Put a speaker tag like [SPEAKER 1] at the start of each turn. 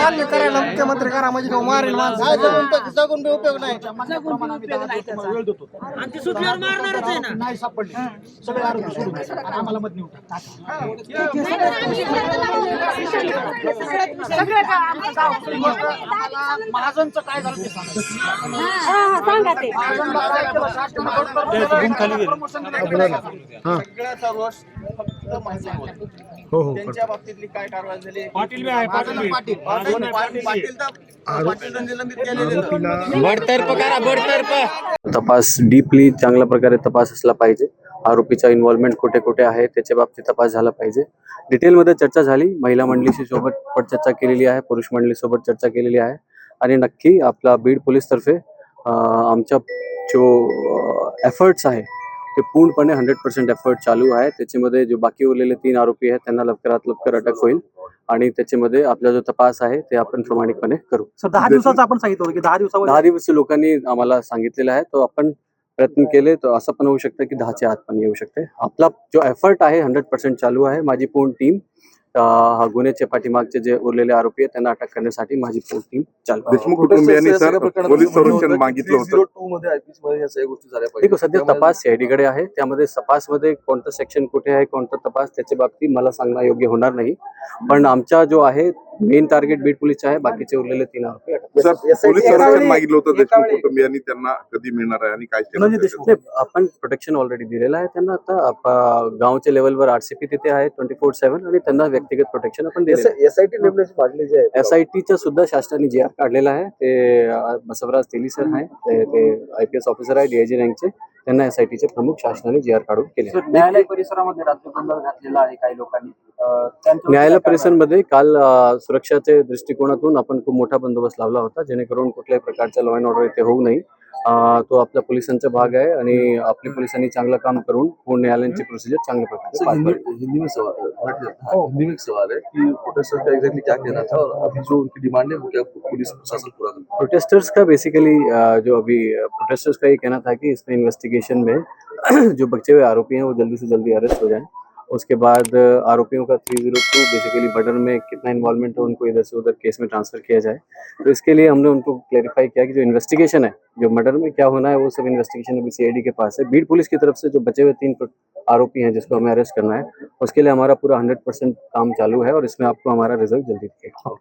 [SPEAKER 1] मान्य करायला मुख्यमंत्री करा म्हणजे तो मारेल माणसं जगून बी उपयोग नाही.
[SPEAKER 2] आणि ती सुटल्यावर मारणारच आहे ना.
[SPEAKER 3] नाही सापडले सगळे आरोपी सोडून द्या. आणि आम्हाला मत नेऊ महाजनचं काय झालं ते सांगा ते.
[SPEAKER 1] सगळ्याचा रोष फक्त माणसावर. त्यांच्या बाबतीतली काय कारवाई झाली? पाटील निलंबित केलेले.
[SPEAKER 4] बडतर्फ करा, बडतर्फ.
[SPEAKER 5] तपास डीपली चांगल्या प्रकारे तपास असला पाहिजे. आरोपीचा इन्व्हॉल्वमेंट कुठे कुठे आहे त्याच्या बाबतीत तपास झाला पाहिजे. डिटेलमध्ये चर्चा झाली. महिला मंडळीशी सोबत पण चर्चा केलेली आहे, पुरुष मंडळी सोबत चर्चा केलेली आहे आणि नक्की आपला बीड पोलीस तर्फे आमच्या जो एफर्ट्स आहे ते पूर्णपणे 100% एफर्ट चालू आहे. त्याच्यामध्ये जो बाकी उरलेले 3 आरोपी आहेत त्यांना लवकरात लवकर अटक होईल आणि त्याच्यामध्ये आपला जो तपास आहे ते आपण प्रामाणिकपणे करू.
[SPEAKER 4] 10 दिवसाचं आपण सांगितलं होतं की 10 दिवसामध्ये
[SPEAKER 5] 10 दिवस लोकांनी आम्हाला सांगितलेलं आहे, तो आपण प्रयत्न केले तर असं पण होऊ शकतं की 10च्या आत पण येऊ शकते. आपला जो एफर्ट आहे 100% चालू आहे. माझी पूर्ण टीम गुन्ह्याच्या पाठीमागचे जे उरलेले आरोपी आहेत त्यांना अटक करण्यासाठी माझी पूर्ण टीम चालू आहे.
[SPEAKER 6] देशमुख कुटुंबियांनी सर पोलीस संरक्षण मागितलं होतं.
[SPEAKER 7] 02 मध्ये आयपीसी मध्ये या सगळ्या गोष्टी झाल्या
[SPEAKER 5] ठीक आहे, सध्या तपास सीआयडी कडे आहे. त्यामध्ये तपासमध्ये कोणतं सेक्शन कुठे आहे, कोणता तपास, त्याच्या बाबतीत मला सांगणं योग्य होणार नाही. पण आमचा जो आहे मेन टार्गेट बीड पोलीसचा आहे. बाकीचे उरलेले 3 आरोपी अटक.
[SPEAKER 6] सर पोलीस संरक्षण मागितलं होतं देशमुख कुटुंबियांनी, त्यांना कधी मिळणार आहे आणि काय केलं?
[SPEAKER 5] आपण प्रोटेक्शन ऑलरेडी दिलेलं आहे त्यांना. आता गावच्या लेवलवर आरसीपी तिथे आहे 24/7 आणि त्यांना व्यक्तिगत प्रोटेक्शन आपण दिलेलं आहे.
[SPEAKER 7] एसआयटी नेमण्याची मागणी जी आहे
[SPEAKER 5] एसआयटीचा सुद्धा शासनाने जी आर काढलेला आहे. ते बसवराज तेली सर आहे, ते IPS ऑफिसर आहे DIG रँकचे. त्यांना एसआयटीचे प्रमुख शासनाने जी आर काढून केले.
[SPEAKER 4] न्यायालय परिसरामध्ये रात्रगोंधळ घातलेला आहे काही लोकांनी.
[SPEAKER 5] न्यायालय परिसरामध्ये काल सुरक्षाच्या दृष्टिकोनातून आपण खूप मोठा बंदोबस्त लावला होता जेणेकरून कुठल्याही प्रकारचा लॉ अँड ऑर्डर इथे होऊ नये. तो आपल्या पोलिसांचा भाग आहे आणि आपल्या पोलिसांनी चांगलं काम करून पूर्ण न्यायालयाची प्रोसिजर चांगल्या प्रकारे पार पाडली.
[SPEAKER 7] हिंदी में सवाल है कि प्रोटेस्टर्स का एग्जैक्टली क्या कहना था और अभी जो उनकी डिमांड है वो क्या पुलिस प्रशासन पूरा कर?
[SPEAKER 5] प्रोटेस्टर्स का बेसिकली जो अभी प्रोटेस्टर्स का ये कहना था कि इसमें इन्वेस्टिगेशन में जो बचे हुए आरोपी हैं वो जल्दी से जल्दी अरेस्ट हो जाएं. उसके बाद आरोपियों का 302 बेसिकली मर्डर में कितना इन्वॉल्वमेंट है उनको इधर से उधर केस में ट्रांसफर किया जाए. तो इसके लिए हमने उनको क्लैरिफाई किया कि जो इन्वेस्टिगेशन है, जो मर्डर में क्या होना है वो सब इन्वेस्टिगेशन अभी सीआईडी के पास है. बीड पुलिस की तरफ से जो बचे हुए 3 आरोपी हैं जिसको हमें अरेस्ट करना है, उसके लिए हमारा पूरा 100% काम चालू है और इसमें आपको हमारा रिजल्ट जल्दी दिखेगा.